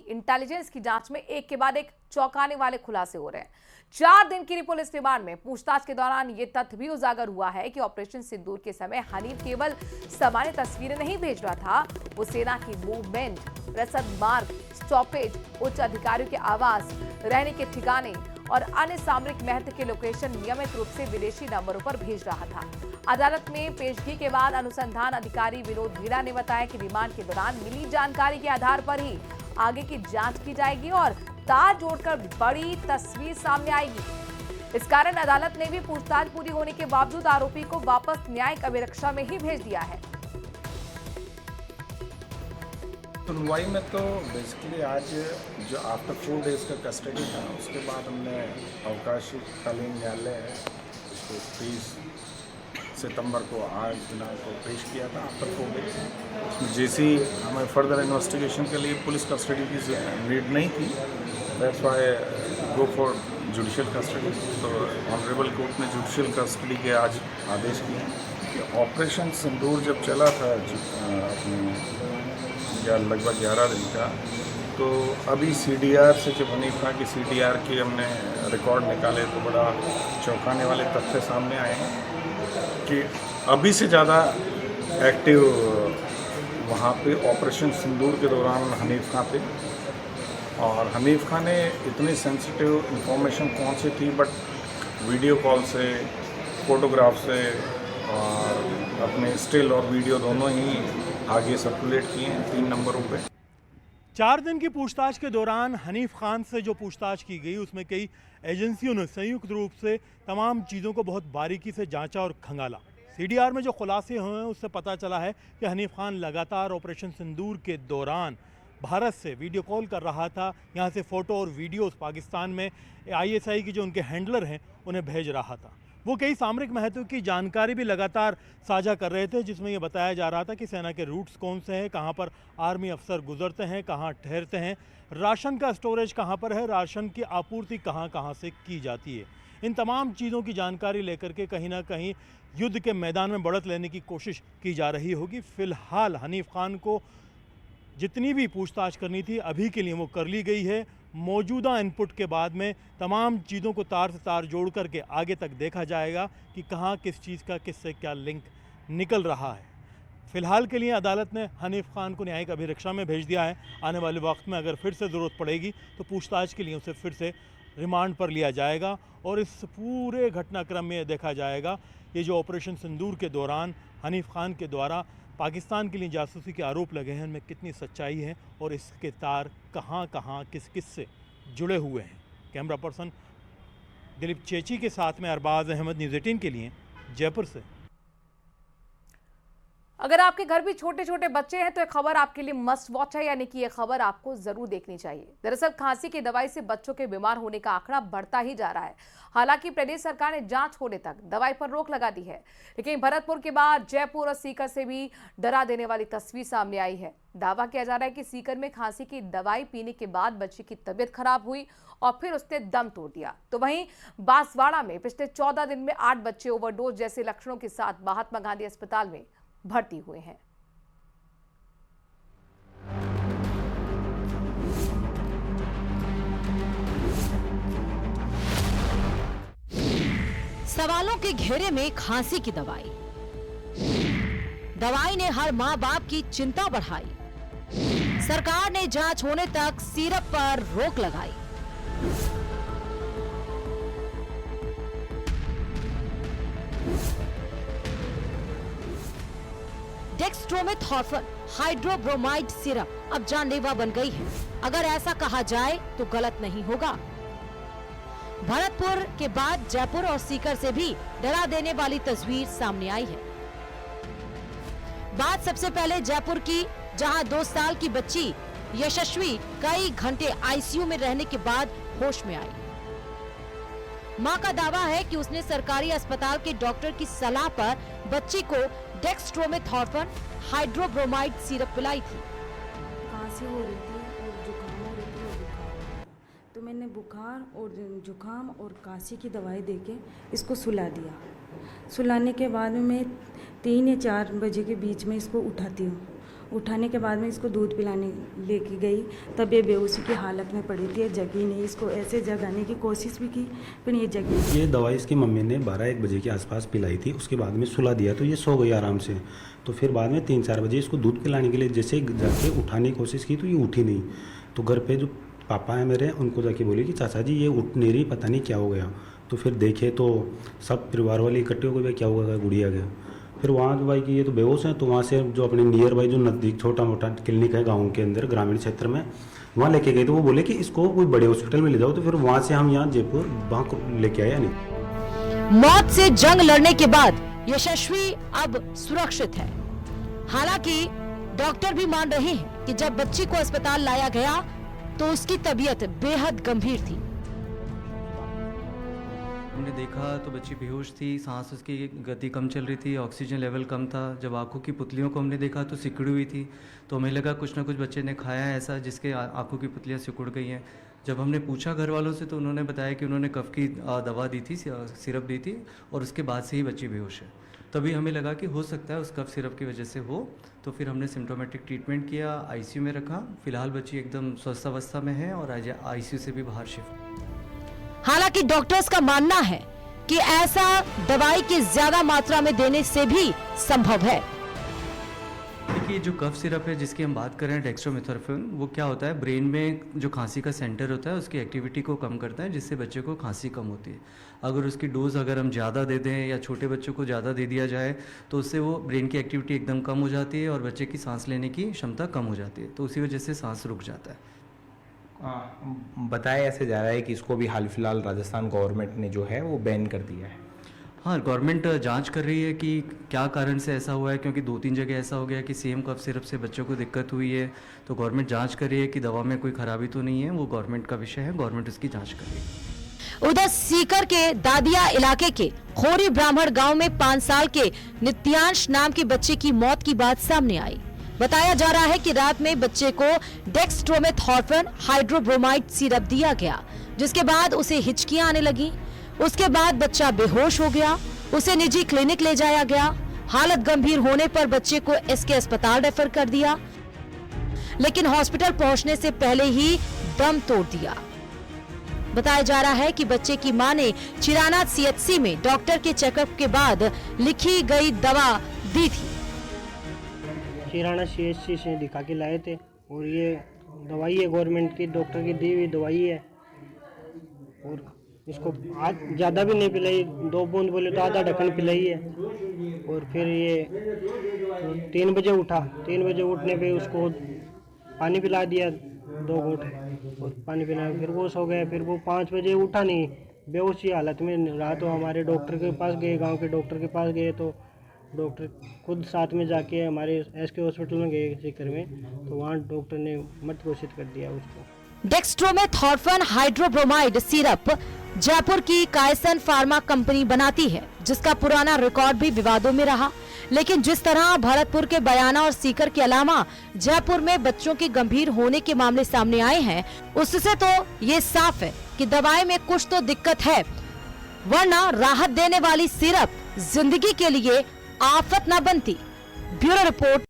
Intelligence की जांच में एक के बाद एक चौंकाने वाले खुलासे हो रहे हैं। 4 दिन की पुलिस रिमांड में पूछताछ के दौरान यह तथ्य भी उजागर हुआ है कि ऑपरेशन सिंदूर के समय हनीफ केवल सामान्य तस्वीरें नहीं भेज रहा था, वो सेना की मूवमेंट, रसद मार्ग, स्टॉपेज, उच्च अधिकारियों के आवास, रहने के ठिकाने और अन्य सामरिक महत्व के लोकेशन नियमित रूप से विदेशी नंबरों पर भेज रहा था। अदालत में पेशगी के बाद अनुसंधान अधिकारी विनोद भीड़ा ने बताया कि रिमांड के दौरान मिली जानकारी के आधार पर ही आगे की जांच की जाएगी और तार जोड़कर बड़ी तस्वीर सामने आएगी। इस कारण अदालत ने भी पूछताछ पूरी होने के बावजूद आरोपी को वापस न्यायिक अभिरक्षा में ही भेज दिया है। सुनवाई में तो बेसिकली आज जो आफ्टर 4 डेज का कस्टडी था, उसके बाद हमने अवकाशकालीन न्यायालय उसको 30 सितंबर को आज दिनांक को पेश किया था आफ्टर 4 डेज। उसमें जैसी हमें फर्दर इन्वेस्टिगेशन के लिए पुलिस कस्टडी की नीड नहीं थी, that's why go for judicial custody. तो ऑनरेबल कोर्ट ने जुडिशियल कस्टडी के आज आदेश किए कि ऑपरेशन सिंदूर जब चला था अपने लगभग 11 दिन का, तो अभी CDR से जब हनीफ खान की CDR की हमने रिकॉर्ड निकाले तो बड़ा चौंकाने वाले तथ्य सामने आए हैं कि अभी से ज़्यादा एक्टिव वहाँ पे ऑपरेशन सिंदूर के दौरान हनीफ खान थे। और हनीफ खान ने इतनी सेंसिटिव इंफॉर्मेशन कौन सी थी, बट वीडियो कॉल से, फोटोग्राफ से और अपने स्टिल और वीडियो दोनों ही आगे सर्कुलेट किए हैं 3 नंबरों पे। 4 दिन की पूछताछ के दौरान हनीफ खान से जो पूछताछ की गई उसमें कई एजेंसियों ने संयुक्त रूप से तमाम चीज़ों को बहुत बारीकी से जांचा और खंगाला। CDR में जो खुलासे हुए हैं उससे पता चला है कि हनीफ खान लगातार ऑपरेशन सिंदूर के दौरान भारत से वीडियो कॉल कर रहा था। यहाँ से फ़ोटो और वीडियोस पाकिस्तान में ISI की जो उनके हैंडलर हैं उन्हें भेज रहा था। वो कई सामरिक महत्व की जानकारी भी लगातार साझा कर रहे थे, जिसमें ये बताया जा रहा था कि सेना के रूट्स कौन से हैं, कहाँ पर आर्मी अफसर गुजरते हैं, कहाँ ठहरते हैं, राशन का स्टोरेज कहाँ पर है, राशन की आपूर्ति कहाँ कहाँ से की जाती है। इन तमाम चीज़ों की जानकारी लेकर के कहीं ना कहीं युद्ध के मैदान में बढ़त लेने की कोशिश की जा रही होगी। फ़िलहाल हनीफ खान को जितनी भी पूछताछ करनी थी अभी के लिए वो कर ली गई है। मौजूदा इनपुट के बाद में तमाम चीज़ों को तार से तार जोड़ करके आगे तक देखा जाएगा कि कहाँ किस चीज़ का किससे क्या लिंक निकल रहा है। फ़िलहाल के लिए अदालत ने हनीफ खान को न्यायिक अभिरक्षा में भेज दिया है। आने वाले वक्त में अगर फिर से ज़रूरत पड़ेगी तो पूछताछ के लिए उसे फिर से रिमांड पर लिया जाएगा और इस पूरे घटनाक्रम में देखा जाएगा ये जो ऑपरेशन सिंदूर के दौरान हनीफ खान के द्वारा पाकिस्तान के लिए जासूसी के आरोप लगे हैं उनमें कितनी सच्चाई है और इसके तार कहाँ कहाँ किस किस से जुड़े हुए हैं। कैमरा पर्सन दिलीप चेची के साथ में अरबाज अहमद, न्यूज़ 18 के लिए जयपुर से। अगर आपके घर भी छोटे छोटे बच्चे हैं तो ये खबर आपके लिए मस्ट वॉच है, यानी कि ये खबर आपको जरूर देखनी चाहिए। दरअसल खांसी की दवाई से बच्चों के बीमार होने का आंकड़ा बढ़ता ही जा रहा है। हालांकि प्रदेश सरकार ने जांच होने तक दवाई पर रोक लगा दी है, लेकिन भरतपुर के बाद जयपुर और सीकर से भी डरा देने वाली तस्वीर सामने आई है। दावा किया जा रहा है कि सीकर में खांसी की दवाई पीने के बाद बच्चे की तबीयत खराब हुई और फिर उसने दम तोड़ दिया। तो वहीं बांसवाड़ा में पिछले 14 दिन में 8 बच्चे ओवरडोज जैसे लक्षणों के साथ महात्मा गांधी अस्पताल में भर्ती हुए हैं। सवालों के घेरे में खांसी की दवाई ने हर माँ बाप की चिंता बढ़ाई। सरकार ने जांच होने तक सिरप पर रोक लगाई। डेक्स्ट्रोमेथॉर्फन हाइड्रोब्रोमाइड सिरप अब जानलेवा बन गई है। अगर ऐसा कहा जाए तो गलत नहीं होगा। भरतपुर के बाद जयपुर और सीकर से भी डरा देने वाली तस्वीर सामने आई है। बात सबसे पहले जयपुर की, जहां 2 साल की बच्ची यशस्वी कई घंटे ICU में रहने के बाद होश में आई। मां का दावा है कि उसने सरकारी अस्पताल के डॉक्टर की सलाह पर बच्ची को डेक्स्ट्रोमेथॉर्फन हाइड्रोब्रोमाइड सिरप पिलाई थी। खांसी हो रही थी और जुकाम हो रही थी और बुखार, तो मैंने बुखार और जुकाम और खांसी की दवाई देके इसको सुला दिया। सुलाने के बाद मैं 3 या 4 बजे के बीच में इसको उठाती हूँ। उठाने के बाद में इसको दूध पिलाने लेके गई, तब ये बेहोशी की हालत में पड़ी थी, जगी नहीं। इसको ऐसे जगाने की कोशिश भी की, फिर ये जगी। ये दवाई इसकी मम्मी ने 12-1 बजे के आसपास पिलाई थी, उसके बाद में सुला दिया तो ये सो गई आराम से। तो फिर बाद में 3-4 बजे इसको दूध पिलाने के लिए जैसे जाके उठाने की कोशिश की तो ये उठी नहीं। तो घर पे जो पापा हैं मेरे, उनको जाके बोली कि चाचा जी ये उठ नहीं रही, पता नहीं क्या हो गया। तो फिर देखे तो सब परिवार वाले इकट्ठे हो गए, भाई क्या हुआ, गुड़िया गया। फिर वहाँ भाई कि ये तो बेहोश हैं, तो वहाँ से जो अपने नियर बाई जो नज़दीक छोटा मोटा क्लिनिक है गाँव के अंदर ग्रामीण क्षेत्र में, वहाँ लेके गए। तो वो बोले कि इसको कोई बड़े हॉस्पिटल में ले जाओ। तो फिर वहाँ से हम यहाँ जयपुर वहाँ लेके आए। नहीं, मौत से जंग लड़ने के बाद यशस्वी अब सुरक्षित है। हालांकि डॉक्टर भी मान रहे हैं कि जब बच्ची को अस्पताल लाया गया तो उसकी तबीयत बेहद गंभीर थी। हमने देखा तो बच्ची बेहोश थी, सांस उसकी गति कम चल रही थी, ऑक्सीजन लेवल कम था। जब आंखों की पुतलियों को हमने देखा तो सिकुड़ी हुई थी, तो हमें लगा कुछ ना कुछ बच्चे ने खाया है ऐसा जिसके आंखों की पुतलियां सिकुड़ गई हैं। जब हमने पूछा घर वालों से तो उन्होंने बताया कि उन्होंने कफ की दवा दी थी, सिरप दी थी, और उसके बाद से ही बच्ची बेहोश है। तभी हमें लगा कि हो सकता है उस कफ सिरप की वजह से हो, तो फिर हमने सिम्टोमेटिक ट्रीटमेंट किया, आईसीयू में रखा। फिलहाल बच्ची एकदम स्वस्थ अवस्था में है और आईसीयू से भी बाहर शिफ्ट। हालांकि डॉक्टर्स का मानना है कि ऐसा दवाई की ज्यादा मात्रा में देने से भी संभव है। देखिए, जो कफ सिरप है जिसकी हम बात कर रहे हैं डेक्स्ट्रोमेथोर्फिन, वो क्या होता है, ब्रेन में जो खांसी का सेंटर होता है उसकी एक्टिविटी को कम करता है, जिससे बच्चे को खांसी कम होती है। अगर उसकी डोज अगर हम ज़्यादा दे दें या छोटे बच्चों को ज़्यादा दे दिया जाए तो उससे वो ब्रेन की एक्टिविटी एकदम कम हो जाती है और बच्चे की सांस लेने की क्षमता कम हो जाती है, तो उसी वजह से सांस रुक जाता है। बताया ऐसे जा रहा है कि इसको भी हाल फिलहाल राजस्थान गवर्नमेंट ने जो है वो बैन कर दिया है। हाँ, गवर्नमेंट जांच कर रही है कि क्या कारण से ऐसा हुआ है, क्योंकि 2-3 जगह ऐसा हो गया कि सेम कफ सिरप से बच्चों को दिक्कत हुई है। तो गवर्नमेंट जांच कर रही है कि दवा में कोई खराबी तो नहीं है, वो गवर्नमेंट का विषय है, गवर्नमेंट उसकी जांच कर रही है। उधर सीकर के दादिया इलाके के खोरी ब्राह्मण गांव में 5 साल के नित्यांश नाम के बच्चे की मौत की बात सामने आई। बताया जा रहा है कि रात में बच्चे को डेक्स्ट्रोमेथोर्फिन हाइड्रोब्रोमाइड सिरप दिया गया, जिसके बाद उसे हिचकियां आने लगी। उसके बाद बच्चा बेहोश हो गया, उसे निजी क्लिनिक ले जाया गया। हालत गंभीर होने पर बच्चे को एसके अस्पताल रेफर कर दिया, लेकिन हॉस्पिटल पहुंचने से पहले ही दम तोड़ दिया। बताया जा रहा है कि बच्चे की मां ने चिराना सीएचसी में डॉक्टर के चेकअप के बाद लिखी गई दवा दी थी। चिराना सीएचसी से दिखा के लाए थे और ये दवाई है गवर्नमेंट की, डॉक्टर की दी हुई दवाई है। और इसको आज ज़्यादा भी नहीं पिलाई, 2 बूंद बोले तो आधा ढक्कन पिलाई है। और फिर ये 3 बजे उठा, 3 बजे उठने पे उसको पानी पिला दिया 2 घूंट, और पानी पिलाया फिर वो सो गया। फिर वो 5 बजे उठा नहीं, बेहोशी हालत में रहा। तो हमारे डॉक्टर के पास गए, गांव के डॉक्टर के पास गए, तो डॉक्टर खुद साथ में जाके हमारे एसके हॉस्पिटल में गए सीकर में, तो वहाँ डॉक्टर ने मृत घोषित कर दिया उसको। डेक्स्ट्रोमेथोर्फिन हाइड्रोब्रोमाइड सिरप जयपुर की कायसन फार्मा कंपनी बनाती है, जिसका पुराना रिकॉर्ड भी विवादों में रहा। लेकिन जिस तरह भरतपुर के बयाना और सीकर के अलावा जयपुर में बच्चों के गंभीर होने के मामले सामने आए हैं, उससे तो ये साफ है कि दवाई में कुछ तो दिक्कत है, वरना राहत देने वाली सिरप जिंदगी के लिए आफत न बनती। Bureau report.